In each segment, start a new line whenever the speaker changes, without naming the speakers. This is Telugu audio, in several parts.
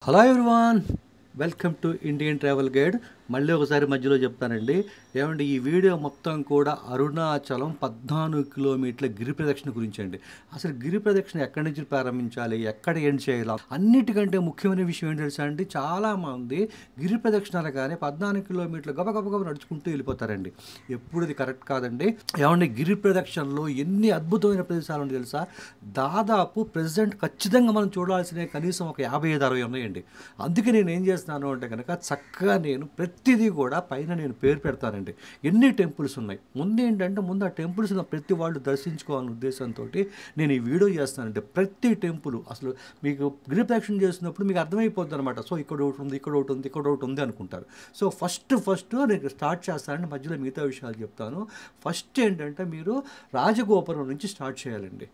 Hello everyone, welcome to Indian travel guide. మళ్ళీ ఒకసారి మధ్యలో చెప్తానండి. ఏమంటే ఈ వీడియో మొత్తం కూడా అరుణాచలం 14 కిలోమీటర్ల గిరి ప్రదక్షిణ గురించి అండి. అసలు గిరి ప్రదక్షిణ ఎక్కడి నుంచి ప్రారంభించాలి, ఎక్కడ ఎండ్ చేయాలి, అన్నిటికంటే ముఖ్యమైన విషయం ఏంటి తెలుసా అండి, చాలామంది గిరి ప్రదక్షిణలు కానీ 14 కిలోమీటర్లు గబ నడుచుకుంటూ వెళ్ళిపోతారండి. ఎప్పుడు ఇది కరెక్ట్ కాదండి. ఏమంటే గిరి ప్రదక్షిణలో ఎన్ని అద్భుతమైన ప్రదేశాలు ఉంటాయి తెలుసా. దాదాపు ప్రెసిడెంట్ ఖచ్చితంగా మనం చూడాల్సినవి కనీసం ఒక 55-60 ఉన్నాయండి. అందుకే నేను ఏం చేస్తున్నాను అంటే కనుక చక్కగా నేను ప్రతిదీ కూడా పైన నేను పేరు పెడతానండి. ఎన్ని టెంపుల్స్ ఉన్నాయి, ముందు ఆ టెంపుల్స్ ప్రతి వాళ్ళు దర్శించుకోవాలనే ఉద్దేశంతో నేను ఈ వీడియో చేస్తానండి. ప్రతి టెంపుల్ అసలు మీకు గిరి ప్రదక్షిణ చేసినప్పుడు మీకు అర్థమైపోద్ది అనమాట. సో ఇక్కడ ఒకటి ఉంది, ఇక్కడ ఒకటి ఉంది, ఇక్కడ ఒకటి ఉంది అనుకుంటారు. సో ఫస్ట్ నేను స్టార్ట్ చేస్తానండి, మధ్యలో మిగతా విషయాలు చెప్తాను. ఫస్ట్ ఏంటంటే మీరు రాజగోపురం నుంచి స్టార్ట్ చేయాలండి.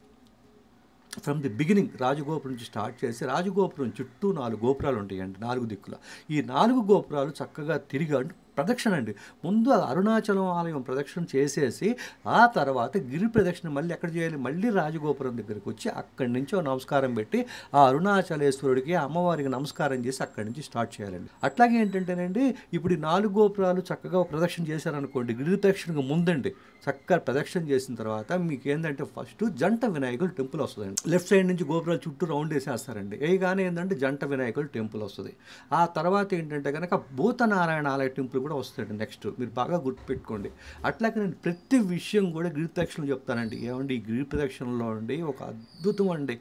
ఫ్రమ్ ది బిగినింగ్ రాజగోపురం నుంచి స్టార్ట్ చేసి రాజగోపురం చుట్టూ 4 గోపురాలు ఉంటాయండి, 4 దిక్కుల. ఈ 4 గోపురాలు చక్కగా తిరిగి ప్రదక్షిణ అండి. ముందు అరుణాచలం ఆలయం ప్రదక్షిణ చేసేసి ఆ తర్వాత గిరి ప్రదక్షిణ మళ్ళీ ఎక్కడ చేయాలి, మళ్ళీ రాజగోపురం దగ్గరికి వచ్చి అక్కడి నుంచి నమస్కారం పెట్టి ఆ అరుణాచలేశ్వరుడికి అమ్మవారికి నమస్కారం చేసి అక్కడి నుంచి స్టార్ట్ చేయాలండి. అట్లాగే ఏంటంటేనండి, ఇప్పుడు ఈ 4 గోపురాలు చక్కగా ప్రదక్షిణ చేశారనుకోండి, గిరి ప్రదక్షిణకు ముందండి చక్కగా ప్రదక్షిణ చేసిన తర్వాత మీకు ఏంటంటే ఫస్ట్ జంట వినాయకుల టెంపుల్ వస్తుందండి. లెఫ్ట్ సైడ్ నుంచి గోపురాలు చుట్టూ రౌండ్ వేసేస్తారండి. కానీ ఏంటంటే జంట వినాయకుల టెంపుల్ వస్తుంది. ఆ తర్వాత ఏంటంటే కనుక భూతనారాయణ ఆలయ టెంపుల్ కూడా వస్తుంది నెక్స్ట్. మీరు బాగా గుర్తుపెట్టుకోండి. అట్లాగే నేను ప్రతి విషయం కూడా గిరి ప్రదక్షిణలో చెప్తానండి. ఏమండి ఈ గిరి ప్రదక్షిణలో అండి ఒక అద్భుతం అండి.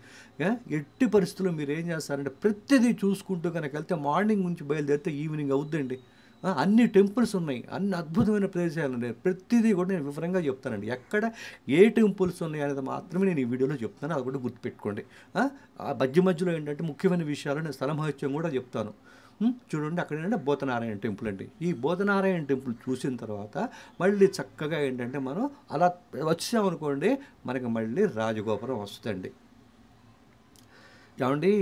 ఎట్టి పరిస్థితుల్లో మీరు ఏం చేస్తారంటే ప్రతిదీ చూసుకుంటూ కనుక వెళ్తే మార్నింగ్ నుంచి బయలుదేరితే ఈవినింగ్ అవుద్దండి. అన్ని టెంపుల్స్ ఉన్నాయి, అన్ని అద్భుతమైన ప్రదేశాలు ఉన్నాయి. ప్రతిదీ కూడా నేను వివరంగా చెప్తానండి. ఎక్కడ ఏ టెంపుల్స్ ఉన్నాయి అనేది మాత్రమే నేను ఈ వీడియోలో చెప్తాను. అది కూడా గుర్తుపెట్టుకోండి. ఆ మధ్యలో ఏంటంటే ముఖ్యమైన విషయాలు నేను స్థల మహత్యం కూడా చెప్తాను. చూడండి, అక్కడ ఏంటంటే భూతనారాయణ టెంపుల్ అండి. ఈ భూతనారాయణ టెంపుల్ చూసిన తర్వాత మళ్ళీ చక్కగా ఏంటంటే మనం అలా వచ్చామనుకోండి, మనకి మళ్ళీ రాజగోపురం వస్తుందండి. ఏమండి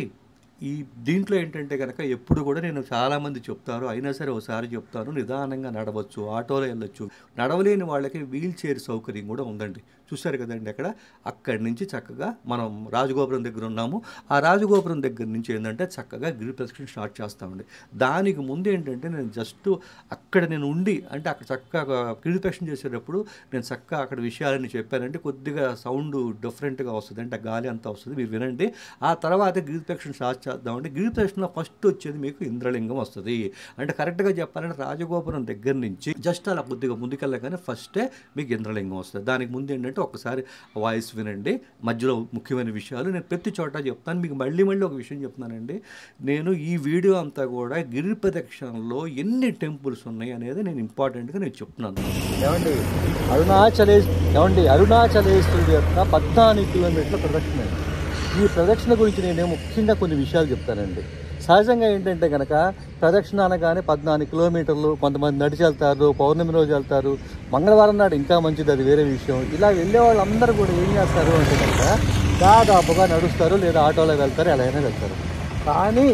ఈ దీంట్లో ఏంటంటే కనుక ఎప్పుడు కూడా నేను చాలామంది చెప్తారు, అయినా సరే ఒకసారి చెప్తాను, నిదానంగా నడవచ్చు, ఆటోలో వెళ్ళొచ్చు. నడవలేని వాళ్ళకి వీల్ చైర్ సౌకర్యం కూడా ఉందండి. చూశారు కదండి అక్కడి నుంచి చక్కగా మనం రాజగోపురం దగ్గర ఉన్నాము. ఆ రాజగోపురం దగ్గర నుంచి ఏంటంటే చక్కగా గిరి ప్రదక్షిణ స్టార్ట్ చేస్తామండి. దానికి ముందు ఏంటంటే నేను జస్ట్ అక్కడ నేను ఉండి అంటే అక్కడ చక్కగా గిరి ప్రదక్షిణ చేసేటప్పుడు నేను చక్కగా అక్కడ విషయాలని చెప్పానంటే కొద్దిగా సౌండ్ డిఫరెంట్గా వస్తుంది, అంటే గాలి అంతా వస్తుంది, మీరు వినండి. ఆ తర్వాత గిరి ప్రదక్షిణ స్టార్ట్ చేద్దామంటే గిరి ప్రదక్షిణలో ఫస్ట్ వచ్చేది మీకు ఇంద్రలింగం వస్తుంది. అంటే కరెక్ట్గా చెప్పాలంటే రాజగోపురం దగ్గర నుంచి జస్ట్ అలా కొద్దిగా ముందుకెళ్ళగానే ఫస్టే మీకు ఇంద్రలింగం వస్తుంది. దానికి ముందు ఏంటంటే ఒకసారి వాయిస్ వినండి, మధ్యలో ముఖ్యమైన విషయాలు నేను ప్రతి చోట చెప్తాను. మీకు మళ్ళీ ఒక విషయం చెప్తున్నానండి. నేను ఈ వీడియో అంతా కూడా గిరి ప్రదక్షిణలో ఎన్ని టెంపుల్స్ ఉన్నాయి అనేది నేను ఇంపార్టెంట్గా నేను చెప్తున్నాను. అరుణాచలేశ్వరుడు యొక్క 14 కిలోమీటర్ల ప్రదక్షిణ. ఈ ప్రదక్షిణ గురించి నేను ముఖ్యంగా కొన్ని విషయాలు చెప్తానండి. సహజంగా ఏంటంటే కనుక ప్రదక్షిణ అనగానే 14 కిలోమీటర్లు, కొంతమంది నడిచి వెళ్తారు, పౌర్ణమి రోజు వెళ్తారు, మంగళవారం నాడు ఇంకా మంచిది, అది వేరే విషయం. ఇలా వెళ్ళే వాళ్ళందరూ కూడా ఏం చేస్తారు అంటే కనుక దాదాపుగా నడుస్తారు, లేదా ఆటోలో వెళ్తారు, ఎలా అయినా వెళ్తారు. కానీ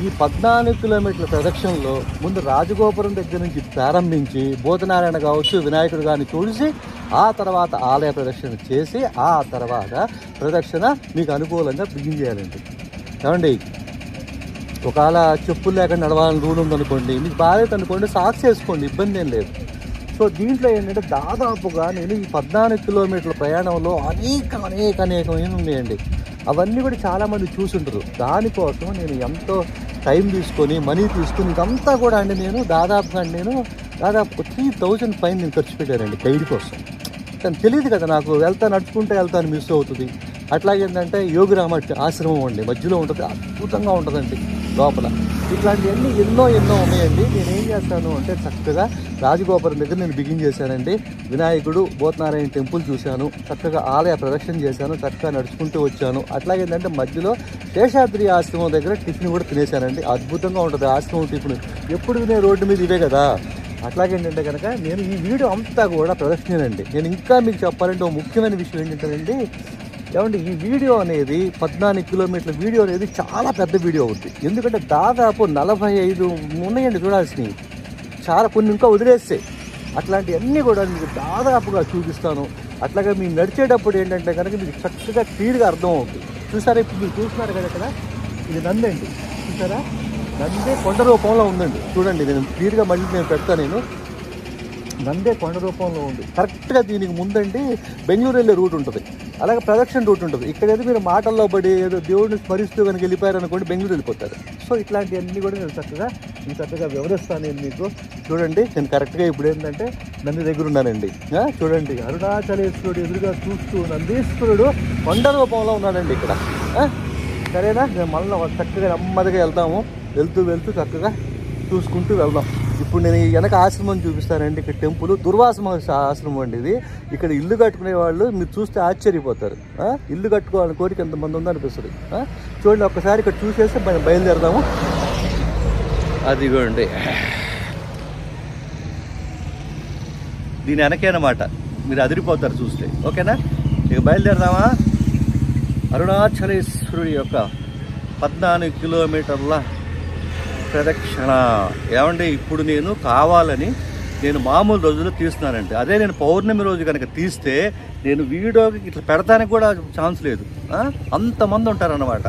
ఈ 14 కిలోమీటర్ల ప్రదక్షిణలో ముందు రాజగోపురం దగ్గర నుంచి ప్రారంభించి భూతనారాయణ కావచ్చు, వినాయకుడు కానీ చూసి ఆ తర్వాత ఆలయ ప్రదక్షిణ చేసి ఆ తర్వాత ప్రదక్షిణ మీకు అనుకూలంగా బిగిన్ చేయాలండి. ఏమండి ఒకవేళ చెప్పులు లేకుండా నడవాలని రూల్ ఉందనుకోండి, మీకు బాధ్యత అనుకోండి, సాక్స్ వేసుకోండి, ఇబ్బంది ఏం లేదు. సో దీంట్లో ఏంటంటే దాదాపుగా నేను ఈ 14 కిలోమీటర్ల ప్రయాణంలో అనేకమైన ఉన్నాయండి. అవన్నీ కూడా చాలామంది చూసుంటారు. దానికోసం నేను ఎంతో టైం తీసుకొని మనీ తీసుకొని ఇదంతా కూడా అండి నేను దాదాపు 3000 పైన నేను ఖర్చు పెట్టానండి గైడ్ కోసం. కానీ తెలియదు కదా నాకు, నడుచుకుంటే వెళ్తాను, మిస్ అవుతుంది. అట్లాగేంటంటే యోగిరామ ఆశ్రమం అండి మధ్యలో ఉంటుంది, అద్భుతంగా ఉంటుందండి లోపల. ఇట్లాంటివన్నీ ఎన్నో ఉన్నాయండి. నేనేం చేస్తాను అంటే చక్కగా రాజగోపురం దగ్గర నేను బిగిన్ చేశానండి. వినాయకుడు, భూతనారాయణ టెంపుల్ చూశాను, చక్కగా ఆలయ ప్రదక్షిణ చేశాను, చక్కగా నడుచుకుంటూ వచ్చాను. అట్లాగేంటంటే మధ్యలో శేషాద్రి ఆశ్రమం దగ్గర టిఫిన్ కూడా తినేశానండి. అద్భుతంగా ఉంటుంది ఆశ్రమం టిఫిన్, ఎప్పుడు వినే రోడ్డు మీద ఇవే కదా. అట్లాగేంటంటే కనుక నేను ఈ వీడియో అంతా కూడా ప్రదర్శనేనండి. నేను ఇంకా మీకు చెప్పాలంటే ఒక ముఖ్యమైన విషయం ఏంటంటేనండి, ఏమంటే ఈ వీడియో అనేది 14 కిలోమీటర్ల వీడియో అనేది చాలా పెద్ద వీడియో అవుతుంది. ఎందుకంటే దాదాపు 45 ఉన్నాయండి చూడాల్సినవి, చాలా కొన్ని ఇంకా వదిలేస్తే. అట్లాంటివన్నీ కూడా మీకు దాదాపుగా చూపిస్తాను. అట్లాగే మీరు నడిచేటప్పుడు ఏంటంటే కనుక మీకు చక్కగా క్లియర్గా అర్థం అవుతుంది. చూసారా, ఇప్పుడు మీరు చూస్తున్నారు కదా, ఇక్కడ ఇది నందండి, చూసారా, నందే కొండ రూపంలో ఉందండి. చూడండి, నేను క్లియర్గా మళ్ళీ నేను పెడతాను. నేను నందే కొండ రూపంలో ఉంది. కరెక్ట్గా దీనికి ముందండి బెంగళూరు వెళ్ళే రూట్ ఉంటుంది, అలాగే ప్రదక్షిణ రూట్ ఉంటుంది. ఇక్కడైతే మీరు మాటల్లో పడి ఏదో దేవుడిని స్మరిస్తూ కనుక వెళ్ళిపోయారనుకోండి బెంగళూరు వెళ్ళిపోతారు. సో ఇట్లాంటివన్నీ కూడా నేను చక్కగా వివరిస్తాను నేను మీకు. చూడండి, నేను కరెక్ట్గా ఇప్పుడు ఏంటంటే నంది దగ్గర ఉన్నానండి. చూడండి, అరుణాచలేశ్వరుడు ఎదురుగా చూస్తూ నందీశ్వరుడు కొండ రూపంలో ఉన్నాడండి ఇక్కడ. సరేనా, మేము మళ్ళీ చక్కగా నెమ్మదిగా వెళ్తాము. వెళ్తూ చక్కగా చూసుకుంటూ వెళ్దాం. ఇప్పుడు నేను ఈ వెనక ఆశ్రమం చూపిస్తానండి. ఇక్కడ టెంపుల్ దుర్వాస మహర్షి ఆశ్రమం అండి ఇది. ఇక్కడ ఇల్లు కట్టుకునే వాళ్ళు మీరు చూస్తే ఆశ్చర్యపోతారు. ఇల్లు కట్టుకోవాలని కోరిక ఎంతమంది ఉందనిపిస్తుంది. చూడండి, ఒక్కసారి ఇక్కడ చూసేసి బయలుదేరదాము. అదిగోండి, దీని వెనకే అన్నమాట. మీరు అదిరిపోతారు చూస్తే. ఓకేనా, ఇక బయలుదేరదామా. అరుణాచలేశ్వరుడి యొక్క 14 కిలోమీటర్ల ప్రదక్షిణ. ఏమంటే ఇప్పుడు నేను కావాలని నేను మామూలు రోజుల్లో తీస్తున్నానండి. అదే నేను పౌర్ణమి రోజు కనుక తీస్తే నేను వీడియోకి ఇట్లా పెడతానికి కూడా ఛాన్స్ లేదు. అంతమంది ఉంటారన్నమాట.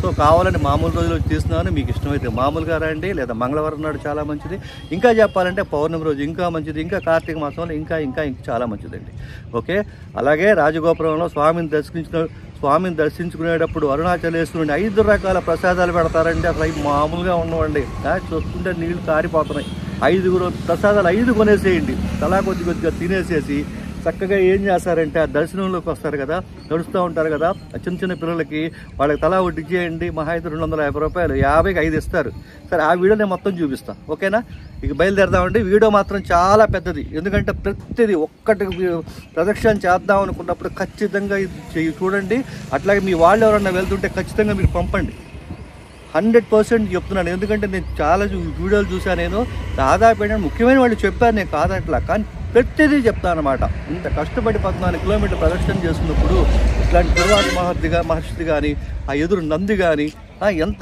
సో కావాలని మామూలు రోజుల్లో తీస్తున్నాను. మీకు ఇష్టమైతే మామూలుగా రండి, లేదా మంగళవారం నాడు చాలా మంచిది. ఇంకా చెప్పాలంటే పౌర్ణమి రోజు ఇంకా మంచిది, ఇంకా కార్తీక మాసంలో ఇంకా చాలా మంచిదండి. ఓకే, అలాగే రాజగోపురంలో స్వామిని దర్శించుకునేటప్పుడు అరుణాచలేశ్వరుని 5 రకాల ప్రసాదాలు పెడతారండి. అసలు అవి మామూలుగా ఉండవండి. చూస్తుంటే నీళ్లు కారిపోతున్నాయి. 5 ప్రసాదాలు 5 కొనేసేయండి. తలా కొద్దిగా తినేసేసి చక్కగా ఏం చేస్తారంటే ఆ దర్శనంలోకి వస్తారు కదా, నడుస్తూ ఉంటారు కదా, చిన్న పిల్లలకి వాళ్ళకి తలా వడ్డిచ్చేయండి. మహా అయితే 250 రూపాయలు, 50కి 5 ఇస్తారు. సరే, ఆ వీడియో నేను మొత్తం చూపిస్తాను. ఓకేనా, ఇక బయలుదేరదామండి. వీడియో మాత్రం చాలా పెద్దది, ఎందుకంటే ప్రతిదీ ఒక్కటి ప్రదక్షిణ చేద్దాం అనుకున్నప్పుడు ఖచ్చితంగా ఇది చూడండి. అట్లాగే మీ వాళ్ళు ఎవరన్నా వెళ్తుంటే ఖచ్చితంగా మీరు పంపండి. 100% చెప్తున్నాను, ఎందుకంటే నేను చాలా వీడియోలు చూసాను. నేను దాదాపు ముఖ్యమైన వాళ్ళు చెప్పాను, నేను కాదట్లా, కానీ ప్రతిదీ చెప్తాను అనమాట. ఇంత కష్టపడి 14 కిలోమీటర్ల ప్రదక్షిణ చేస్తున్నప్పుడు ఇట్లాంటి దుర్వాస మహర్షి కానీ, ఆ ఎదురు నంది కానీ,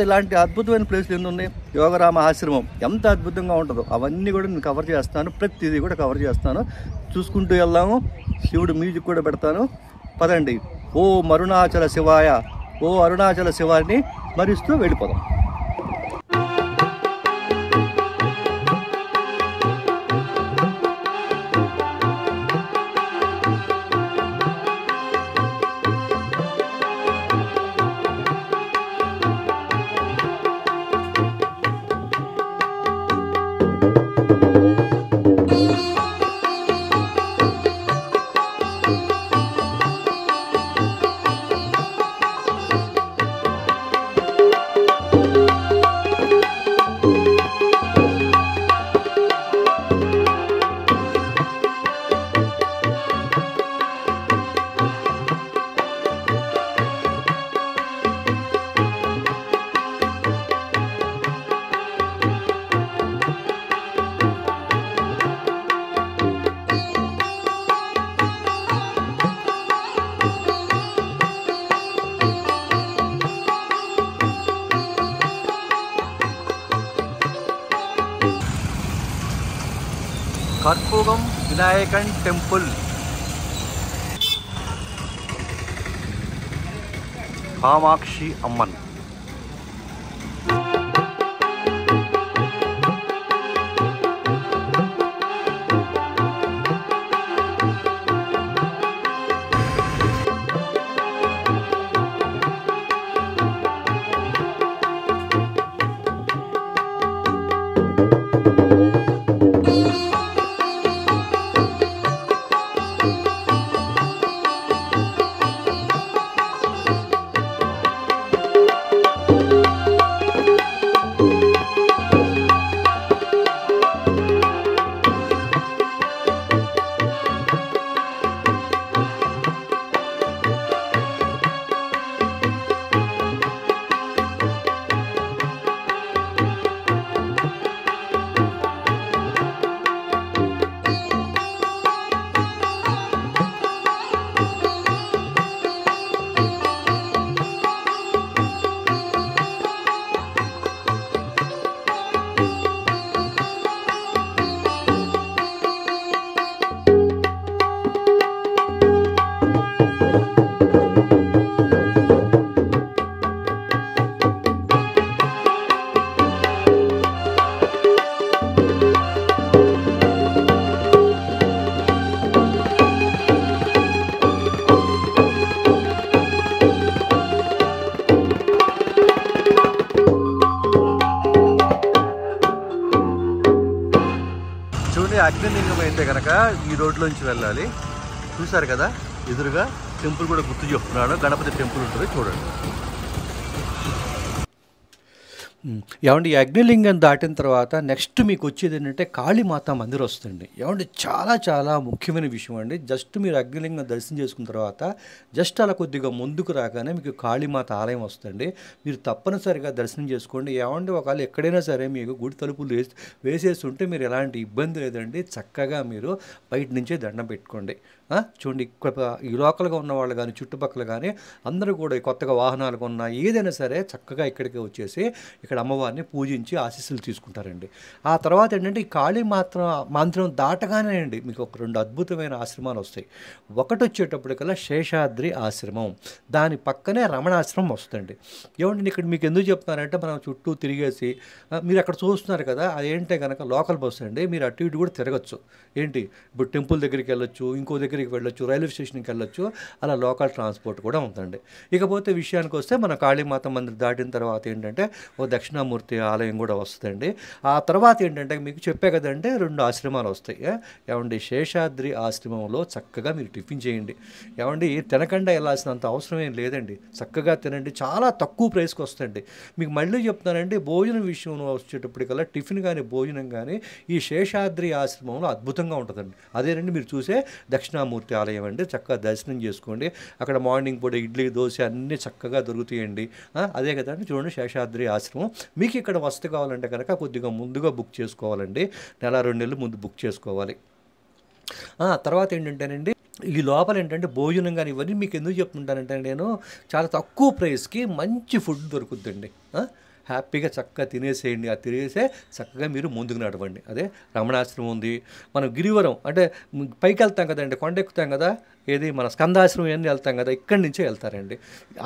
ఇలాంటి అద్భుతమైన ప్లేస్లు ఎన్ని ఉన్నాయి. యోగరామ ఆశ్రమం ఎంత అద్భుతంగా ఉంటుందో అవన్నీ కూడా నేను కవర్ చేస్తాను. ప్రతిదీ కూడా కవర్ చేస్తాను. చూసుకుంటూ వెళ్దాము. శివుడు మ్యూజిక్ కూడా పెడతాను. పదండి. ఓ అరుణాచల శివాయ, ఓ అరుణాచల శివాని స్మరిస్తూ వెళ్ళిపోదాం. కర్పూరం వినాయకన్ టెంపుల్, కామాక్షి అమ్మన్. అగ్నిలింగం అయితే కనుక ఈ రోడ్లోంచి వెళ్ళాలి. చూసారు కదా ఎదురుగా టెంపుల్ కూడా గుర్తు చెప్తున్నాను, గణపతి టెంపుల్ ఉంటుంది చూడండి. ఏమండి ఈ అగ్నిలింగం దాటిన తర్వాత నెక్స్ట్ మీకు వచ్చేది ఏంటంటే కాళీమాత మందిరం వస్తుంది. ఏమండి చాలా చాలా ముఖ్యమైన విషయం అండి. జస్ట్ మీరు అగ్నిలింగం దర్శనం చేసుకున్న తర్వాత జస్ట్ అలా కొద్దిగా ముందుకు రాగానే మీకు కాళీమాత ఆలయం వస్తుంది. మీరు తప్పనిసరిగా దర్శనం చేసుకోండి. ఏమండి ఒకవేళ ఎక్కడైనా సరే మీకు గుడి తలుపులు వేసేసి ఉంటే మీరు ఎలాంటి ఇబ్బంది లేదండి. చక్కగా మీరు బయట నుంచే దండం పెట్టుకోండి. చూడండి ఇక్కడ ఈ లోకల్గా ఉన్న వాళ్ళు కానీ చుట్టుపక్కల కానీ అందరూ కూడా కొత్తగా వాహనాలు కొన్నా ఏదైనా సరే చక్కగా ఇక్కడికి వచ్చేసి ఇక్కడ అమ్మవారిని పూజించి ఆశీస్సులు తీసుకుంటారండి. ఆ తర్వాత ఏంటంటే ఈ కాళీ మంత్రం దాటగానే అండి మీకు ఒక 2 అద్భుతమైన ఆశ్రమాలు వస్తాయి. ఒకటి వచ్చేటప్పటికల్లా శేషాద్రి ఆశ్రమం, దాని పక్కనే రమణాశ్రమం వస్తుంది. ఏమంటే ఇక్కడ మీకు ఎందుకు చెప్తున్నారంటే మనం చుట్టూ తిరిగేసి మీరు అక్కడ చూస్తున్నారు కదా అదేంటే కనుక లోకల్ బస్సు అండి. మీరు అటు ఇటు కూడా తిరగచ్చు. ఏంటి ఇప్పుడు టెంపుల్ దగ్గరికి వెళ్ళొచ్చు, ఇంకో దగ్గరికి వెళ్ళొచ్చు, రైల్వే స్టేషన్కి వెళ్ళొచ్చు, అలా లోకల్ ట్రాన్స్పోర్ట్ కూడా ఉందండి. ఇకపోతే విషయానికి వస్తే మన కాళీమాత మందిరం దాటిన తర్వాత ఏంటంటే ఓ దక్షిణామూర్తి ఆలయం కూడా వస్తుందండి. ఆ తర్వాత ఏంటంటే మీకు చెప్పే కదంటే 2 ఆశ్రమాలు వస్తాయి. ఏమండి శేషాద్రి ఆశ్రమంలో చక్కగా మీరు టిఫిన్ చేయండి. ఏమండి తినకుండా వెళ్ళాల్సినంత అవసరం ఏం లేదండి. చక్కగా తినండి, చాలా తక్కువ ప్రైస్కి వస్తుంది. మీకు మళ్ళీ చెప్తానండి భోజనం విషయంలో వచ్చేటప్పటికల్లా టిఫిన్ కానీ భోజనం కానీ ఈ శేషాద్రి ఆశ్రమంలో అద్భుతంగా ఉంటుందండి. అదేనండి మీరు చూసే దక్షిణామూర్తి ఆలయం అండి. చక్కగా దర్శనం చేసుకోండి. అక్కడ మార్నింగ్ పూట ఇడ్లీ దోశ అన్నీ చక్కగా దొరుకుతాయండి. అదే కదండి చూడండి శేషాద్రి ఆశ్రమం. మీకు ఇక్కడ వసతి కావాలంటే కనుక కొద్దిగా ముందుగా బుక్ చేసుకోవాలండి. 1-2 నెలలు ముందు బుక్ చేసుకోవాలి. తర్వాత ఏంటంటేనండి ఈ లోపల ఏంటంటే భోజనం కానీ ఇవన్నీ మీకు ఎందుకు చెప్తుంటానంటే నేను చాలా తక్కువ ప్రైస్కి మంచి ఫుడ్ దొరుకుతుందండి. హ్యాపీగా చక్కగా తినేసేయండి. ఆ తినేసే చక్కగా మీరు ముందుకు నడవండి. అదే రమణాశ్రమం ఉంది. మనం గిరివరం అంటే పైకి వెళ్తాం కదండి, కొండ ఎక్కుతాం కదా, ఏది మన స్కందాశ్రమం ఇవన్నీ వెళ్తాం కదా, ఇక్కడి నుంచే వెళ్తారండి.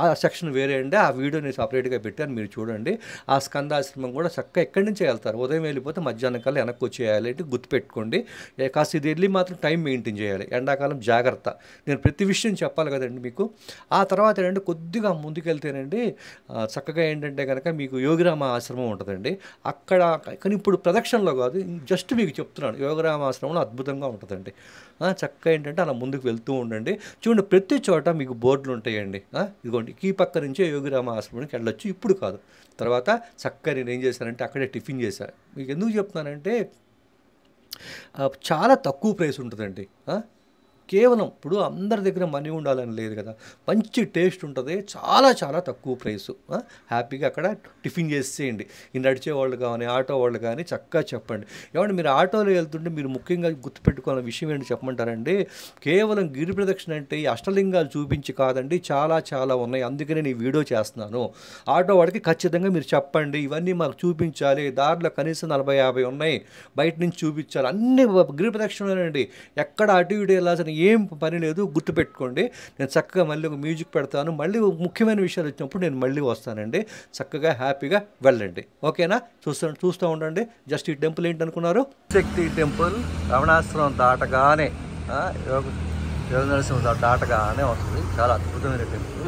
ఆ సెక్షన్ వేరే అండి. ఆ వీడియో నేను సపరేట్గా పెట్టాను, మీరు చూడండి. ఆ స్కందాశ్రమం కూడా చక్కగా ఇక్కడి నుంచే వెళ్తారు. ఉదయం వెళ్ళిపోతే మధ్యాహ్నం కల్లా వెనక్కి వచ్చేయాలి. గుర్తుపెట్టుకోండి. కాస్త ఇది వెళ్ళి మాత్రం టైం మెయింటైన్ చేయాలి. ఎండాకాలం జాగ్రత్త. నేను ప్రతి విషయం చెప్పాలి కదండి మీకు. ఆ తర్వాత ఏంటంటే కొద్దిగా ముందుకెళ్తేనండి చక్కగా ఏంటంటే కనుక మీకు యోగిరామ ఆశ్రమం ఉంటుందండి. అక్కడ కానీ ఇప్పుడు ప్రదక్షిణలో కాదు, జస్ట్ మీకు చెప్తున్నాను. యోగిరామ ఆశ్రమంలో అద్భుతంగా ఉంటుందండి. చక్కగా ఏంటంటే అలా ముందుకు వెళ్తూ ఉండండి. చూడండి ప్రతి చోట మీకు బోర్డులు ఉంటాయండి. ఇదిగోండి ఈ పక్క నుంచే యోగిరామ ఆశ్రమానికి వెళ్ళొచ్చు. ఇప్పుడు కాదు, తర్వాత చక్కగా నేను ఏం చేశానంటే అక్కడే టిఫిన్ చేశాను. మీకు ఎందుకు చెప్తున్నానంటే చాలా తక్కువ ప్రైస్ ఉంటుందండి. కేవలం ఇప్పుడు అందరి దగ్గర మనీ ఉండాలని లేదు కదా, మంచి టేస్ట్ ఉంటుంది, చాలా చాలా తక్కువ ప్రైసు. హ్యాపీగా అక్కడ టిఫిన్ చేసేయండి. ఈ నడిచేవాళ్ళు కానీ ఆటో వాళ్ళు కానీ చక్కగా చెప్పండి. ఏమంటే మీరు ఆటోలో వెళ్తుంటే మీరు ముఖ్యంగా గుర్తుపెట్టుకోవాల విషయం ఏంటి చెప్పమంటారండి, కేవలం గిరి ప్రదక్షిణ అంటే ఈ అష్టలింగాలు చూపించి కాదండి, చాలా చాలా ఉన్నాయి. అందుకనే నేను ఈ వీడియో చేస్తున్నాను. ఆటో వాడికి ఖచ్చితంగా మీరు చెప్పండి ఇవన్నీ మాకు చూపించాలి, దారిలో కనీసం 40-50 ఉన్నాయి, బయట నుంచి చూపించాలి. అన్ని గిరి ప్రదక్షిణలోనండి, ఎక్కడ అటు ఇటు వెళ్ళాల్సిన ఏం పని లేదు. గుర్తుపెట్టుకోండి. నేను చక్కగా మళ్ళీ ఒక మ్యూజిక్ పెడతాను. మళ్ళీ ముఖ్యమైన విషయాలు వచ్చినప్పుడు నేను మళ్ళీ వస్తానండి. చక్కగా హ్యాపీగా వెళ్ళండి. ఓకేనా? చూస్తూ ఉండండి. జస్ట్ ఈ టెంపుల్ ఏంటనుకున్నారు, శక్తి టెంపుల్. రమణాశ్రమం దాటగానే యోగ నరసింహ దాటగానే వస్తుంది. చాలా అద్భుతమైన టెంపుల్.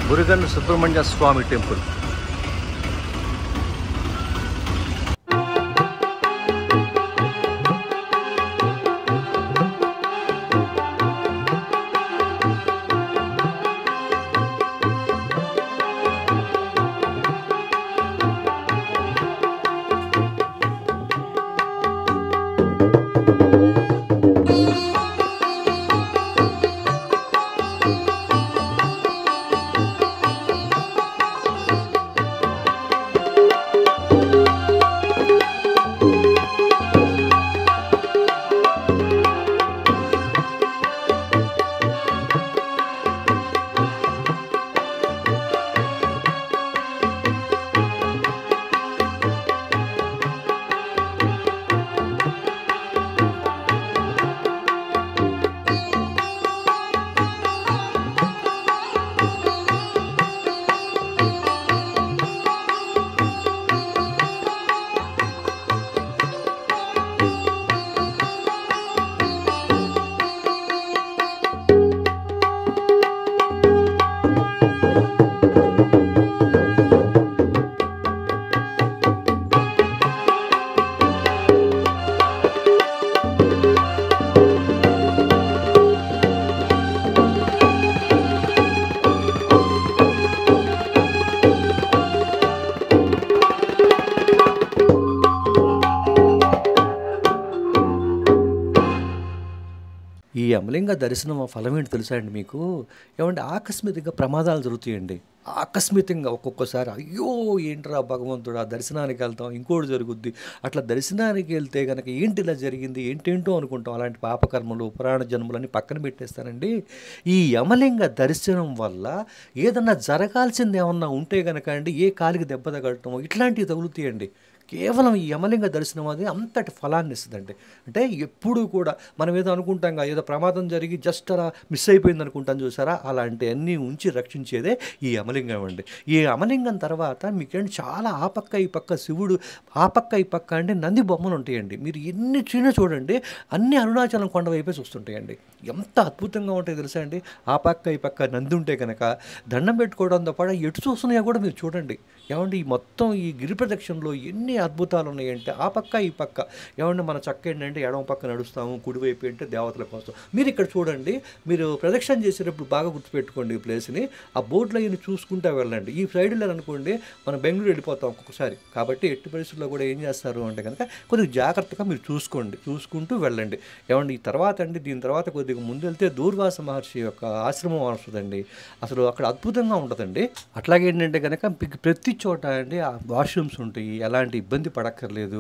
మురుగన్ సుబ్రహ్మణ్య స్వామి టెంపుల్. యమలింగ దర్శనం ఫలం ఏంటి తెలుసా అండి మీకు? ఏమంటే ఆకస్మికంగా ప్రమాదాలు జరుగుతాయండి. ఆకస్మికంగా ఒక్కొక్కసారి అయ్యో! ఏంట్రా భగవంతుడా దర్శనానికి వెళ్తాం ఇంకోటి జరుగుద్ది. అట్లా దర్శనానికి వెళ్తే గనక ఏంటి ఇలా జరిగింది? ఏంటేంటో అనుకుంటాం. అలాంటి పాపకర్మలు, పురాణ జన్మలన్నీ పక్కన పెట్టేస్తానండి. ఈ యమలింగ దర్శనం వల్ల ఏదన్నా జరగాల్సింది ఏమన్నా ఉంటే గనక అండి ఏ కాలికి దెబ్బ తగలటమో ఇట్లాంటివి తగులుతాయండి. కేవలం ఈ యమలింగ దర్శనం అది అంతటి ఫలాన్ని ఇస్తుందండి. అంటే ఎప్పుడూ కూడా మనం ఏదో అనుకుంటాం ఏదో ప్రమాదం జరిగి జస్ట్ అలా మిస్ అయిపోయింది అనుకుంటాం చూసారా, అలాంటి అన్నీ ఉంచి రక్షించేదే ఈ యమలింగం అండి. ఈ యమలింగం తర్వాత మీకేంటి చాలా ఆ పక్క ఈ పక్క శివుడు, ఆ పక్క ఈ పక్క అంటే నంది బొమ్మలు ఉంటాయండి. మీరు ఎన్ని చూడండి అన్ని అరుణాచలం కొండ వైపే చూస్తుంటాయండి. ఎంత అద్భుతంగా ఉంటాయి తెలుసా అండి. ఆ పక్క ఈ పక్క నంది ఉంటే కనుక దండం పెట్టుకోవడంతో పాటు ఎటు చూస్తున్నాయో కూడా మీరు చూడండి. ఏమండి ఈ మొత్తం ఈ గిరి ప్రదక్షిణలో ఎన్ని అద్భుతాలు ఉన్నాయంటే ఆ పక్క ఈ పక్క ఏమంటే మన చక్క ఏంటంటే ఎడమ పక్క నడుస్తాము, కుడివైపు అంటే దేవతల కోసం. మీరు ఇక్కడ చూడండి, మీరు ప్రదక్షిణ చేసేటప్పుడు బాగా గుర్తుపెట్టుకోండి ఈ ప్లేస్ని. ఆ బోర్డులో ఇవి చూసుకుంటూ వెళ్ళండి. ఈ సైడ్లో అనుకోండి మనం బెంగళూరు వెళ్ళిపోతాం ఒక్కొక్కసారి. కాబట్టి ఎట్టి పరిస్థితుల్లో కూడా ఏం చేస్తారు అంటే కనుక కొద్దిగా జాగ్రత్తగా మీరు చూసుకోండి, చూసుకుంటూ వెళ్ళండి. ఏమండి ఈ తర్వాత అండి దీని తర్వాత కొద్దిగా ముందు వెళ్తే దూర్వాస మహర్షి యొక్క ఆశ్రమం వస్తుందండి. అసలు అక్కడ అద్భుతంగా ఉంటుందండి. అట్లాగే ఏంటంటే కనుక ప్రతి చోట అండి ఆ వాష్రూమ్స్ ఉంటాయి, ఎలాంటి ఇబ్బంది పడక్కర్లేదు.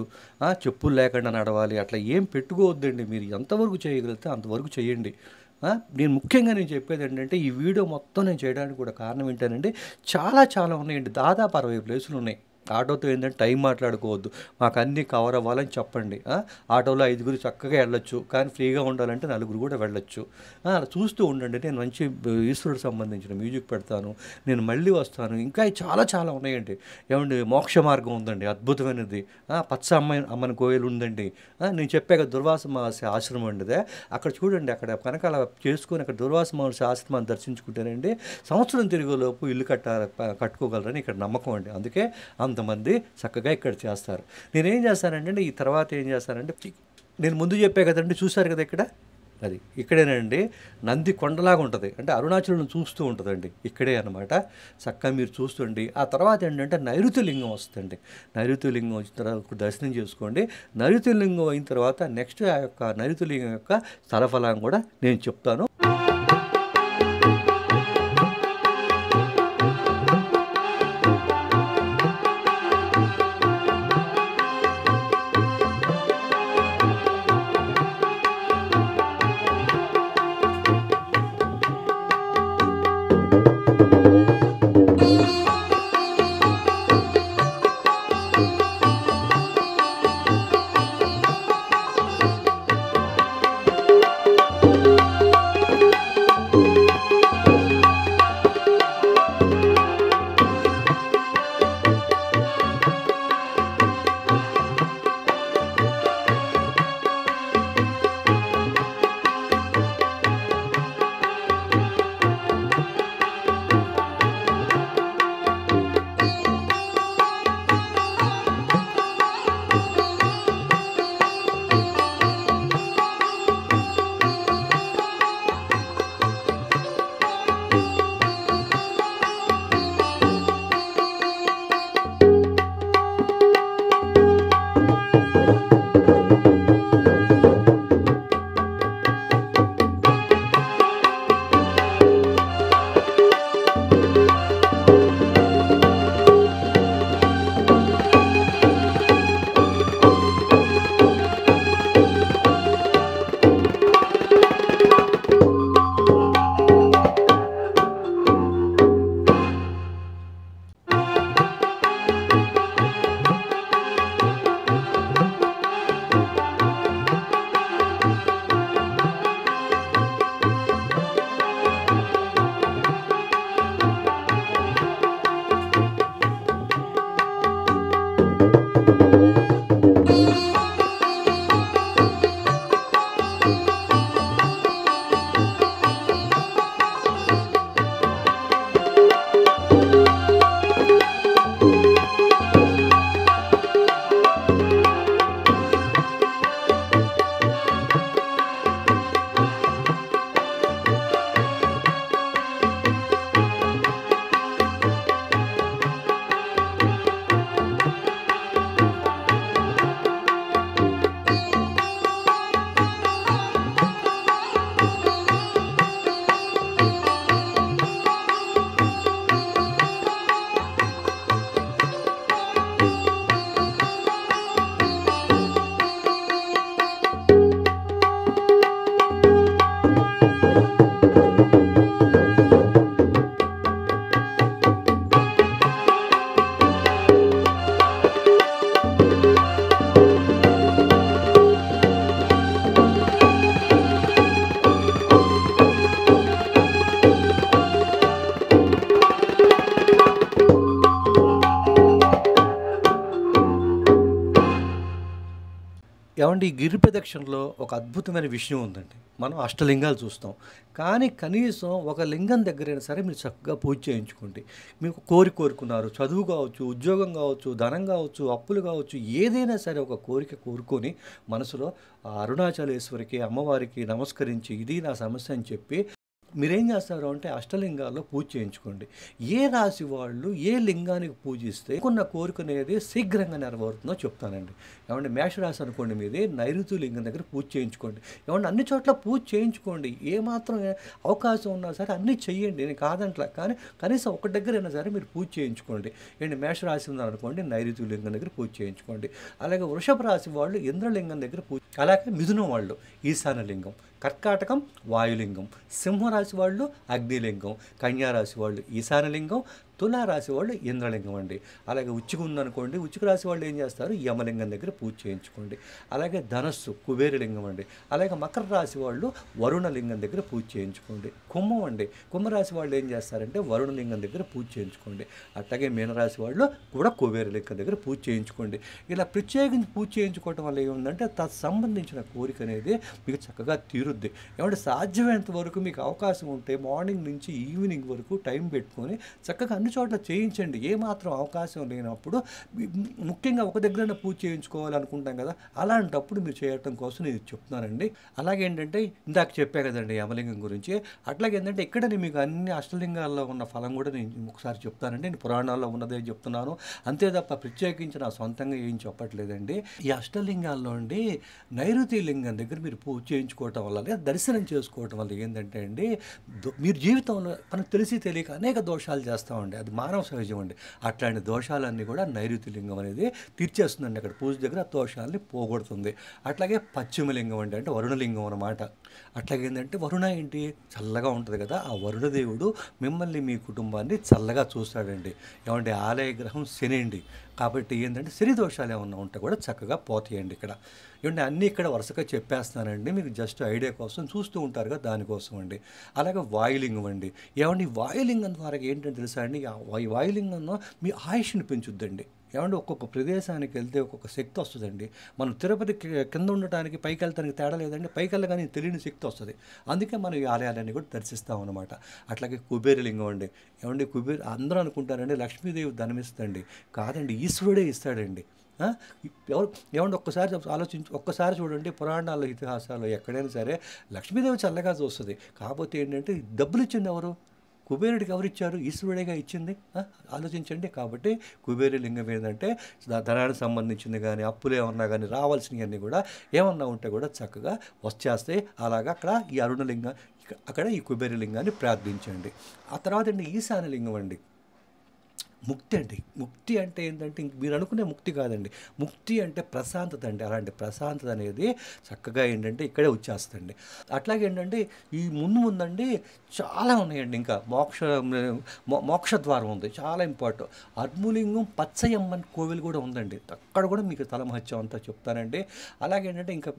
చెప్పులు లేకుండా నడవాలి అట్లా ఏం పెట్టుకోవద్దండి. మీరు ఎంతవరకు చేయగలిగితే అంతవరకు చేయండి. నేను చెప్పేది ఏంటంటే ఈ వీడియో మొత్తం నేను చేయడానికి కూడా కారణం ఏంటంటే చాలా ఉన్నాయండి. దాదాపు 60 ప్లేసులు ఉన్నాయి. ఆటోతో ఏంటంటే టైం మాట్లాడుకోవద్దు, మాకు అన్నీ కవర్ అవ్వాలని చెప్పండి. ఆటోలో 5గురు చక్కగా వెళ్ళొచ్చు, కానీ ఫ్రీగా ఉండాలంటే 4గురు కూడా వెళ్ళొచ్చు. అలా చూస్తూ ఉండండి. నేను మంచి ఈశ్వరుడికి సంబంధించిన మ్యూజిక్ పెడతాను, నేను మళ్ళీ వస్తాను. ఇంకా చాలా ఉన్నాయండి. ఏమండి మోక్ష మార్గం ఉందండి అద్భుతమైనది. పచ్చ అమ్మని కోయిలు ఉందండి. నేను చెప్పాక దుర్వాస మహర్షి ఆశ్రమం అండిదే. అక్కడ చూడండి, అక్కడ కనుక అలా చేసుకొని అక్కడ దుర్వాస మహర్షి ఆశ్రమాన్ని దర్శించుకుంటేనండి సంవత్సరం తిరిగేలోపు ఇల్లు కట్టుకోగలరని ఇక్కడ నమ్మకం అండి. అందుకే అంతమంది చక్కగా ఇక్కడ చేస్తారు. నేనేం చేస్తానంటే ఈ తర్వాత ఏం చేస్తానంటే నేను ముందు చెప్పే కదండి, చూశారు కదా ఇక్కడ అది ఇక్కడేనండి నంది కొండలాగా ఉంటుంది. అంటే అరుణాచలం చూస్తూ ఉంటుందండి ఇక్కడే అనమాట. చక్కగా మీరు చూస్తుండి ఆ తర్వాత ఏంటంటే నైరుతి లింగం వస్తుందండి. నైరుతి లింగం వచ్చిన తర్వాత దర్శనం చేసుకోండి. నైరుతి లింగం అయిన తర్వాత నెక్స్ట్ ఆ యొక్క నైరుతి లింగం యొక్క స్థలఫలం కూడా నేను చెప్తాను. ఏవండి ఈ గిరి ప్రదక్షిణలో ఒక అద్భుతమైన విషయం ఉందండి. మనం అష్టలింగాలు చూస్తాం. కానీ కనీసం ఒక లింగం దగ్గరైనా సరే మీరు చక్కగా పూజ చేయించుకోండి. మీకు కోరుకున్నారు. చదువు కావచ్చు, ఉద్యోగం కావచ్చు, ధనం కావచ్చు, అప్పులు కావచ్చు, ఏదైనా సరే ఒక కోరిక కోరుకొని మనసులో ఆ అరుణాచలేశ్వరికి, అమ్మవారికి నమస్కరించి ఇది నా సమస్య అని చెప్పి మీరేం చేస్తారు అంటే అష్టలింగాల్లో పూజ చేయించుకోండి. ఏ రాశి వాళ్ళు ఏ లింగానికి పూజిస్తే కొన్న కోరిక అనేది శీఘ్రంగా నెరవేరుతుందో చెప్తానండి. ఏమంటే మేషరాశి అనుకోండి, మీది నైరుతి లింగం దగ్గర పూజ చేయించుకోండి. ఏమంటే అన్ని చోట్ల పూజ చేయించుకోండి. ఏమాత్రం అవకాశం ఉన్నా సరే అన్నీ చెయ్యండి, నేను కాదంట్లా. కానీ కనీసం ఒక దగ్గరైనా సరే మీరు పూజ చేయించుకోండి. ఏంటి మేషరాశి ఉందనుకోండి, నైరుతి లింగం దగ్గర పూజ చేయించుకోండి. అలాగే వృషభ రాశి వాళ్ళు ఇంద్రలింగం దగ్గర పూజ, అలాగే మిథునం వాళ్ళు ఈశాన్య లింగం, కర్కాటకం వాయులింగం, సింహరాశి వాళ్ళు అగ్నిలింగం, కన్యారాశి వాళ్ళు ఈశాన్యలింగం, తులారాశి వాళ్ళు ఇంద్రలింగం అండి. అలాగే ఉచ్చిక ఉందనుకోండి, ఉచ్చిక రాశి వాళ్ళు ఏం చేస్తారు, యమలింగం దగ్గర పూజ చేయించుకోండి. అలాగే ధనస్సు కుబేరలింగం అండి. అలాగే మకర రాశి వాళ్ళు వరుణలింగం దగ్గర పూజ చేయించుకోండి. కుంభం అండి, కుంభరాశి వాళ్ళు ఏం చేస్తారంటే వరుణలింగం దగ్గర పూజ చేయించుకోండి. అట్లాగే మీనరాశి వాళ్ళు కూడా కుబేరలింగం దగ్గర పూజ చేయించుకోండి. ఇలా ప్రత్యేకించి పూజ చేయించుకోవడం వల్ల ఏముందంటే సంబంధించిన కోరిక అనేది మీకు చక్కగా తీరుద్ది. ఏమంటే సాధ్యమైనంత వరకు మీకు అవకాశం ఉంటే మార్నింగ్ నుంచి ఈవినింగ్ వరకు టైం పెట్టుకొని చక్కగా అన్ని చోట్ల చేయించండి. ఏమాత్రం అవకాశం లేనప్పుడు ముఖ్యంగా ఒక దగ్గర పూజ చేయించుకోవాలనుకుంటాం కదా, అలాంటప్పుడు మీరు చేయటం కోసం నేను చెప్తున్నానండి. అలాగే ఏంటంటే ఇందాక చెప్పా కదండి యమలింగం గురించి, అట్లాగే ఏంటంటే ఇక్కడనే మీకు అన్ని అష్టలింగాల్లో ఉన్న ఫలం కూడా నేను ఒకసారి చెప్తానండి. నేను పురాణాల్లో ఉన్నదే చెప్తున్నాను, అంతే తప్ప ప్రత్యేకించి నా సొంతంగా ఏం చెప్పట్లేదండి. ఈ అష్టలింగాల్లో అండి నైరుతి లింగం దగ్గర మీరు పూజ చేయించుకోవటం వల్ల లేదా దర్శనం చేసుకోవటం వల్ల ఏంటంటే అండి మీరు జీవితంలో మనకు తెలిసి తెలియక అనేక దోషాలు చేస్తామండి. అది మానవ సహజం అండి. అట్లాంటి దోషాలన్నీ కూడా నైరుతి లింగం అనేది తీర్చేస్తుందండి. అక్కడ పూజ దగ్గర దోషాలని పోగొడుతుంది. అట్లాగే పశ్చిమ లింగం అండి, అంటే వరుణలింగం అన్నమాట. అట్లాగే ఏంటంటే వరుణ ఏంటి, చల్లగా ఉంటుంది కదా, ఆ వరుణదేవుడు మిమ్మల్ని మీ కుటుంబాన్ని చల్లగా చూస్తాడండి. ఏమంటే ఆలయ గ్రహం శని అండి. కాబట్టి ఏంటంటే శని దోషాలు ఏమన్నా ఉంటే కూడా చక్కగా పోతాయండి ఇక్కడ. ఏమంటే అన్నీ ఇక్కడ వరుసగా చెప్పేస్తానండి, మీకు జస్ట్ ఐడియా కోసం చూస్తూ ఉంటారు కదా, దానికోసం అండి. అలాగే వాయులింగం అండి. ఏమంటే ఈ వాయులింగం ద్వారా ఏంటంటే తెలుసా అండి, ఈ వాయులింగంలో మీ ఆయుష్ని పెంచుద్దండి. ఏమంటే ఒక్కొక్క ప్రదేశానికి వెళ్తే ఒక్కొక్క శక్తి వస్తుందండి. మనం తిరుపతి కింద ఉండటానికి పైకి వెళ్తానికి తేడా లేదండి, పైకి వెళ్ళగానే తెలియని శక్తి వస్తుంది. అందుకే మనం ఈ ఆలయాలన్నీ కూడా దర్శిస్తాం అనమాట. అట్లాగే కుబేరలింగం అండి. ఏమంటే అందరూ అనుకుంటారండి లక్ష్మీదేవి ధనమిస్తుందండి, కాదండి, ఈశ్వరుడే ఇస్తాడండి. ఎవరు ఏమంటే ఒక్కసారి చూడండి, పురాణాల్లో ఇతిహాసాల్లో ఎక్కడైనా సరే లక్ష్మీదేవి చల్లగా చూస్తుంది. కాకపోతే ఏంటంటే డబ్బులు ఇచ్చింది ఎవరు, కుబేరుడికి ఎవరిచ్చారు, ఈశ్వరుడిగా ఇచ్చింది. ఆలోచించండి. కాబట్టి కుబేరు లింగం ఏంటంటే ధనానికి సంబంధించింది కానీ అప్పులు ఏమన్నా కానీ రావాల్సినవన్నీ కూడా ఏమన్నా ఉంటే కూడా చక్కగా వచ్చేస్తాయి. అలాగా అక్కడ ఈ అరుణలింగం, అక్కడ ఈ కుబేరు లింగాన్ని ప్రార్థించండి. ఆ తర్వాత అండి ఈశాన్య లింగం అండి. ముక్తి అండి. ముక్తి అంటే ఏంటంటే మీరు అనుకునే ముక్తి కాదండి, ముక్తి అంటే ప్రశాంతత అండి. అలాంటి ప్రశాంతత అనేది చక్కగా ఏంటంటే ఇక్కడే వచ్చేస్తుంది. అట్లాగే ఏంటంటే ఈ ముందండి చాలా ఉన్నాయండి. ఇంకా మోక్షద్వారం ఉంది, చాలా ఇంపార్టెంట్. అర్ములింగం పచ్చయమ్మన్ కోవిల్ కూడా ఉందండి, అక్కడ కూడా మీకు తలమహత్యం అంతా చెప్తానండి. అలాగే ఏంటంటే ఇంకా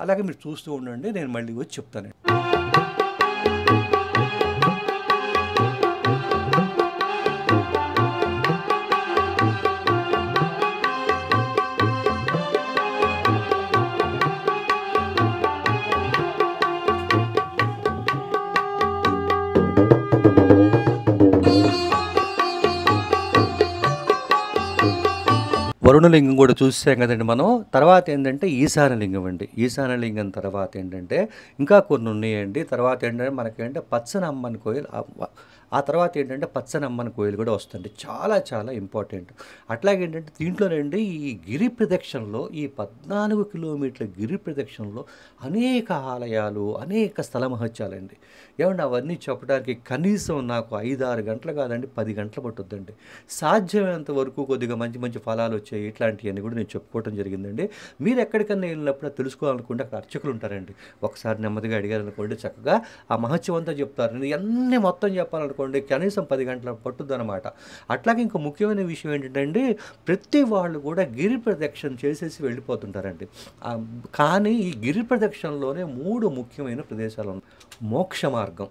అలాగే మీరు చూస్తూ ఉండండి, నేను మళ్ళీ వచ్చి చెప్తానండి. వరుణలింగం కూడా చూసాం కదండి మనం. తర్వాత ఏంటంటే ఈశాన్యలింగం అండి. ఈశాన్యలింగం తర్వాత ఏంటంటే ఇంకా కొన్ని ఉన్నాయండి. తర్వాత ఏంటంటే మనకేంటే పచ్చని అమ్మని కోయిల్, ఆ తర్వాత ఏంటంటే పచ్చని అమ్మని కోయిల్ కూడా వస్తుంది. చాలా చాలా ఇంపార్టెంట్. అట్లాగే ఏంటంటే దీంట్లోనండి ఈ గిరి ప్రదక్షిణలో, ఈ 14 కిలోమీటర్ల గిరి ప్రదక్షిణలో అనేక ఆలయాలు, అనేక స్థల మహత్యాలండి. ఏమంటే అవన్నీ చెప్పడానికి కనీసం నాకు 5-6 గంటలు కాదండి, 10 గంటలు పట్టుద్దండి. సాధ్యమైనంత వరకు కొద్దిగా మంచి మంచి ఫలాలు వచ్చాయి, ఇట్లాంటివన్నీ కూడా నేను చెప్పుకోవడం జరిగిందండి. మీరు ఎక్కడికన్నా వెళ్ళినప్పుడు తెలుసుకోవాలనుకుంటే అక్కడ అర్చకులు ఉంటారండి. ఒకసారి నెమ్మదిగా అడిగారనుకోండి, చక్కగా ఆ మహత్యం అంతా చెప్తారు. ఇవన్నీ మొత్తం చెప్పాలనుకోండి కనీసం 10 గంటల పట్టుద్దనమాట. అట్లాగే ఇంకో ముఖ్యమైన విషయం ఏంటంటే ప్రతి వాళ్ళు కూడా గిరి ప్రదక్షిణ చేసేసి వెళ్ళిపోతుంటారండి. కానీ ఈ గిరి ప్రదక్షిణలోనే 3 ముఖ్యమైన ప్రదేశాలు ఉన్నాయి. మోక్ష మార్గం,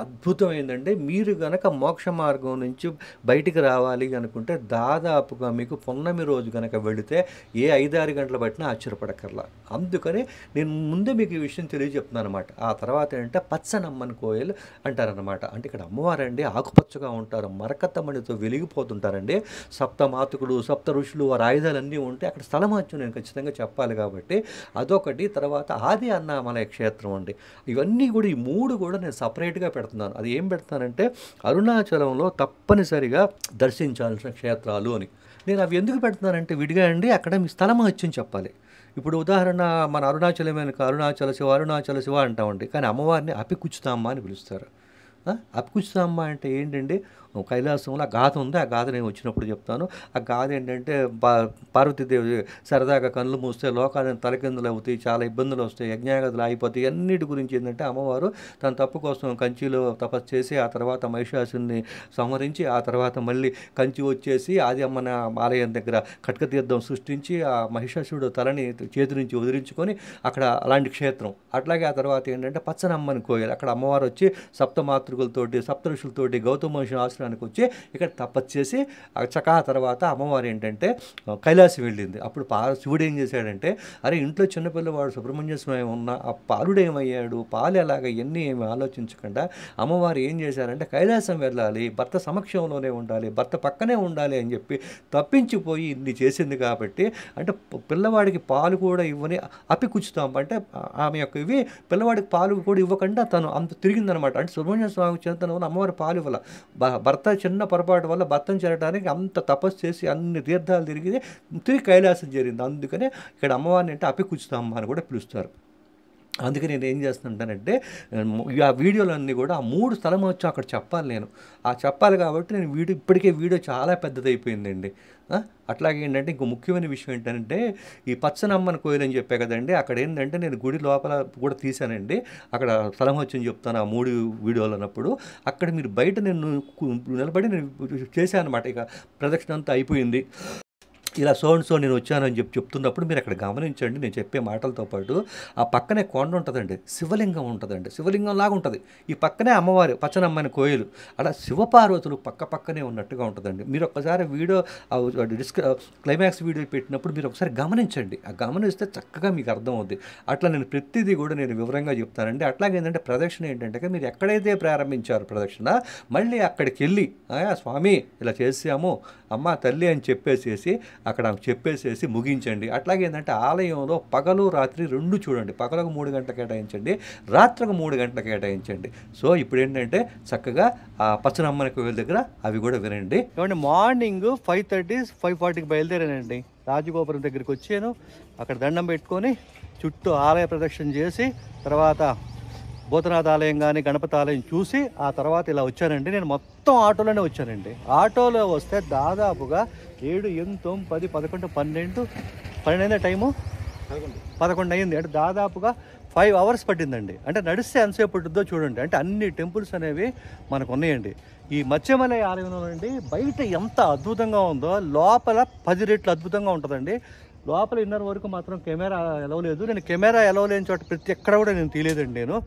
అద్భుతమైందండి. మీరు గనక మోక్ష మార్గం నుంచి బయటికి రావాలి అనుకుంటే దాదాపుగా మీకు పున్నమి రోజు గనక వెళితే ఏ 5, 6 గంటలు పట్టినా ఆశ్చర్యపడక్కర్లా. అందుకని నేను ముందే మీకు ఈ విషయం తెలియజెప్తున్నానమాట. ఆ తర్వాత ఏంటంటే పచ్చనమ్మని కోయిల్ అంటారనమాట. అంటే ఇక్కడ అమ్మవారండి ఆకుపచ్చగా ఉంటారు, మరకత్తమణితో వెలిగిపోతుంటారండి. సప్తమాతృకులు, సప్త ఋషులు వారి ఆయుధాలన్నీ ఉంటే అక్కడ స్థలమాత్యం నేను ఖచ్చితంగా చెప్పాలి కాబట్టి అదొకటి. తర్వాత ఆది అన్నామలయ క్షేత్రం అండి. ఇవన్నీ కూడా ఈ 3 కూడా నేను సపరేట్గా పెడుతున్నాను. అది ఏం పెడతానంటే అరుణాచలంలో తప్పనిసరిగా దర్శించాల్సిన క్షేత్రాలు అని. నేను అవి ఎందుకు పెడుతున్నానంటే విడిగా అండి అక్కడ మీ స్థల మహత్యం చెప్పాలి. ఇప్పుడు ఉదాహరణ మన అరుణాచలం వెనుక అరుణాచల శివ అంటామండి. కానీ అమ్మవారిని అపికుచుతామ్మ అని పిలుస్తారు. అపికుచుతామ్మ అంటే ఏంటండి, కైలాసంలో ఆ గాథ ఉంది. ఆ గాథ నేను వచ్చినప్పుడు చెప్తాను. ఆ గాథ ఏంటంటే పార్వతీదేవి సరదాగా కళ్ళు మూస్తే లోకాలను తలకిందులు అవుతాయి, చాలా ఇబ్బందులు వస్తాయి, యజ్ఞాగతులు అయిపోతాయి. అన్నిటి గురించి ఏంటంటే అమ్మవారు తన తప్పు కోసం కంచిలో తపస్సు చేసి ఆ తర్వాత మహిషాసుని సంహరించి ఆ తర్వాత మళ్ళీ కంచి వచ్చేసి ఆది అమ్మన ఆలయం దగ్గర కటకతీర్థం సృష్టించి ఆ మహిషాసుడు తలని చేతి నుంచి వదిలించుకొని అక్కడ అలాంటి క్షేత్రం. అట్లాగే ఆ తర్వాత ఏంటంటే పచ్చనమ్మని కోయిల్, అక్కడ అమ్మవారు వచ్చి సప్తమాతృకులతోటి సప్తఋషులతోటి గౌతమ మహర్షి ఆశ్రమానికి వచ్చి ఇక్కడ తపస్సు చేసి చకా తర్వాత అమ్మవారు ఏంటంటే కైలాసం వెళ్ళింది. అప్పుడు శివుడు ఏం చేశాడంటే అరే ఇంట్లో చిన్నపిల్లవాడు సుబ్రహ్మణ్య స్వామి ఉన్న ఆ పాలుడేమయ్యాడు, పాలు ఎలాగ ఇవన్నీ ఏమి ఆలోచించకుండా అమ్మవారు ఏం చేశారంటే కైలాసం వెళ్ళాలి, భర్త సమక్షంలోనే ఉండాలి, భర్త పక్కనే ఉండాలి అని చెప్పి తప్పించిపోయి ఇన్ని చేసింది. కాబట్టి అంటే పిల్లవాడికి పాలు కూడా ఇవ్వని అపికుచుతాం అంటే ఆమె యొక్క ఇవి పిల్లవాడికి పాలు కూడా ఇవ్వకుండా తను అంత తిరిగిందనమాట. అంటే సుబ్రహ్మణ్య స్వామి చింతన వల్ల అమ్మవారి పాలు ఇవ్వాల. భర్త చిన్న పొరపాటు వల్ల భర్తను చేరడానికి అంత తపస్సు చేసి అన్ని తీర్థాలు తిరిగి కైలాసం చేరింది. అందుకనే ఇక్కడ అమ్మవారిని అంటే అపికుచుతామ్మ అని కూడా పిలుస్తారు. అందుకే నేను ఏం చేస్తుంటానంటే ఆ వీడియోలన్నీ కూడా ఆ 3 స్థలం వచ్చి అక్కడ చెప్పాలి. నేను చెప్పాలి కాబట్టి నేను ఇప్పటికే వీడియో చాలా పెద్దదైపోయిందండి. అట్లాగే ఏంటంటే ఇంకో ముఖ్యమైన విషయం ఏంటంటే ఈ పచ్చనమ్మని కోయిల్ అని చెప్పే కదండి, అక్కడ ఏంటంటే నేను గుడి లోపల కూడా తీశానండి. అక్కడ స్థలం వచ్చి చెప్తాను ఆ 3 వీడియోలు అన్నప్పుడు. అక్కడ మీరు బయట నేను నిలబడి నేను చేశాను అనమాట. ఇక ప్రదక్షిణ అంతా అయిపోయింది, ఇలా సో నేను వచ్చానని చెప్తున్నప్పుడు మీరు అక్కడ గమనించండి. నేను చెప్పే మాటలతో పాటు ఆ పక్కనే కొండ ఉంటుందండి, శివలింగం ఉంటుందండి, శివలింగం లాగా ఉంటుంది. ఈ పక్కనే అమ్మవారి పచ్చనమ్మని కోయిలు, అలా శివపార్వతులు పక్కనే ఉన్నట్టుగా ఉంటుందండి. మీరు ఒక్కసారి వీడియో క్లైమాక్స్ వీడియో పెట్టినప్పుడు మీరు ఒకసారి గమనించండి. ఆ గమనిస్తే చక్కగా మీకు అర్థం అవుద్ది. అట్లా నేను ప్రతిదీ కూడా నేను వివరంగా చెప్తానండి. అట్లాగే ఏంటంటే ప్రదక్షిణ ఏంటంటే మీరు ఎక్కడైతే ప్రారంభించారు ప్రదక్షిణ మళ్ళీ అక్కడికి వెళ్ళి స్వామి ఇలా చేసాము అమ్మ తల్లి అని చెప్పేసేసి ముగించండి. అట్లాగే ఏంటంటే ఆలయంలో పగలు రాత్రి 2 చూడండి. పగలకు 3 గంటలు కేటాయించండి, రాత్రికి 3 గంటలు కేటాయించండి. సో ఇప్పుడు ఏంటంటే చక్కగా ఆ పచ్చనమ్మని కోయిల్ దగ్గర అవి కూడా వినండి. ఏమంటే మార్నింగ్ 5:30, 5:40కి బయలుదేరానండి. రాజగోపురం దగ్గరికి వచ్చాను. అక్కడ దండం పెట్టుకొని చుట్టూ ఆలయ ప్రదక్షిణ చేసి తర్వాత భూతనాథ ఆలయం కానీ గణపతి ఆలయం చూసి ఆ తర్వాత ఇలా వచ్చానండి. నేను మొత్తం ఆటోలోనే వచ్చానండి. ఆటోలో వస్తే దాదాపుగా 7, 8, 9, 10, 11, 12 టైము 11 అయింది. అంటే దాదాపుగా 5 అవర్స్ పట్టిందండి. అంటే నడిస్తే ఎంతసేపు పట్టుద్దో చూడండి. అంటే అన్ని టెంపుల్స్ అనేవి మనకు ఉన్నాయండి. ఈ మత్స్యమలై ఆలయంలో అండి బయట ఎంత అద్భుతంగా ఉందో లోపల 10 రెట్లు అద్భుతంగా ఉంటుందండి. లోపల ఇన్నర్ వరకు మాత్రం కెమెరా ఎలవ్ లేదు. నేను కెమెరా ఎలవ్ లేని చోట ప్రతి ఎక్కడ కూడా నేను తీయలేదండి. నేను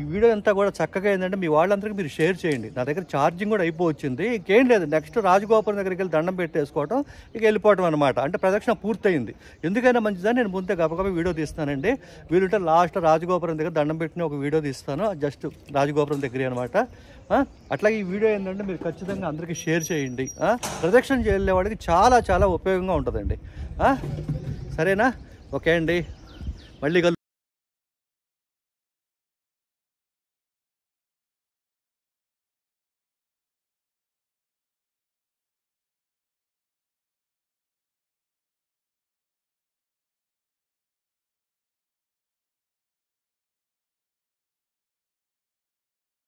ఈ వీడియో అంతా కూడా చక్కగా ఏంటంటే మీ వాళ్ళందరికీ మీరు షేర్ చేయండి. నా దగ్గర ఛార్జింగ్ కూడా అయిపోవచ్చింది. ఇంకేం లేదు, నెక్స్ట్ రాజగోపురం దగ్గరికి వెళ్ళి దండం పెట్టేసుకోవటం, ఇక వెళ్ళిపోవటం అనమాట. అంటే ప్రదక్షిణ పూర్తయింది. ఎందుకైనా మంచిదని నేను ముందే గబగబా వీడియో తీస్తానండి. వీలుంటే లాస్ట్ రాజగోపురం దగ్గర దండం పెట్టిన ఒక వీడియో తీస్తాను, జస్ట్ రాజగోపురం దగ్గర అనమాట. అట్లాగే ఈ వీడియో ఏంటంటే మీరు ఖచ్చితంగా అందరికీ షేర్ చేయండి. ప్రదక్షిణ చేయలే వాడికి చాలా చాలా ఉపయోగంగా ఉంటుందండి. సరేనా? ఓకే అండి, మళ్ళీ